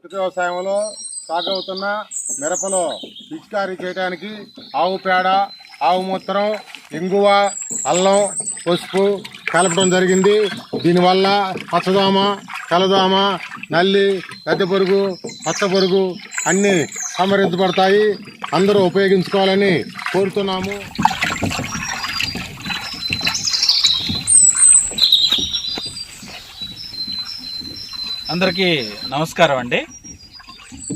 ప్రకృతి వ్యవసాయంలో సాగవుతున్న మిరపలో పిచికారీ చేయడానికి ఆవు పేడ, ఆవు మూత్రం, ఇంగువ, అల్లం, పసుపు కలపడం జరిగింది. దీనివల్ల పచ్చదోమ, తెల్లదోమ, నల్లి, పెద్ద పురుగు, పచ్చ పురుగు అన్నీ సంహరించబడతాయి. అందరూ ఉపయోగించుకోవాలని కోరుతున్నాము. అందరికీ నమస్కారం అండి.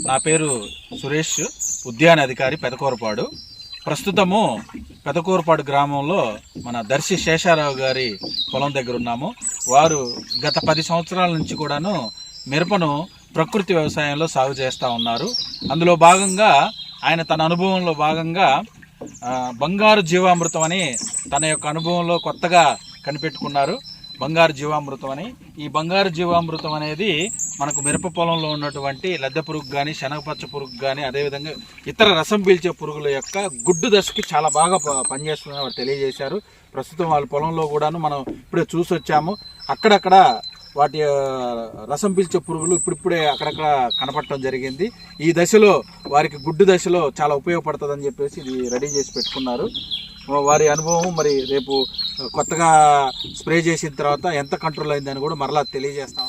నా పేరు సురేష్, ఉద్యాన అధికారి పెదకూరపాడు. ప్రస్తుతము పెదకూరపాడు గ్రామంలో మన దర్శి శేషారావు గారి పొలం దగ్గర ఉన్నాము. వారు గత 10 సంవత్సరాల నుంచి కూడాను మిరపను ప్రకృతి వ్యవసాయంలో సాగు చేస్తూ ఉన్నారు. అందులో భాగంగా ఆయన తన అనుభవంలో భాగంగా బంగారు జీవామృతం అని తన యొక్క అనుభవంలో కొత్తగా కనిపెట్టుకున్నారు. బంగారు జీవామృతం అని. ఈ బంగారు జీవామృతం అనేది మనకు మిరప పొలంలో ఉన్నటువంటి లద్దె పురుగు కానీ, శనగపచ్చ పురుగు కానీ, అదేవిధంగా ఇతర రసం పీల్చే పురుగుల యొక్క గుడ్డు దశకి చాలా బాగా పనిచేస్తుందని వారు తెలియజేశారు. ప్రస్తుతం వాళ్ళ పొలంలో కూడాను మనం ఇప్పుడే చూసి వచ్చాము. అక్కడక్కడ వాటి రసం పీల్చే పురుగులు ఇప్పుడిప్పుడే అక్కడక్కడ కనపడటం జరిగింది. ఈ దశలో వారికి గుడ్డు దశలో చాలా ఉపయోగపడుతుందని చెప్పేసి ఇది రెడీ చేసి పెట్టుకున్నారు. వారి అనుభవం మరి రేపు కొత్తగా స్ప్రే చేసిన తర్వాత ఎంత కంట్రోల్ అయిందని కూడా మరలా తెలియజేస్తాం.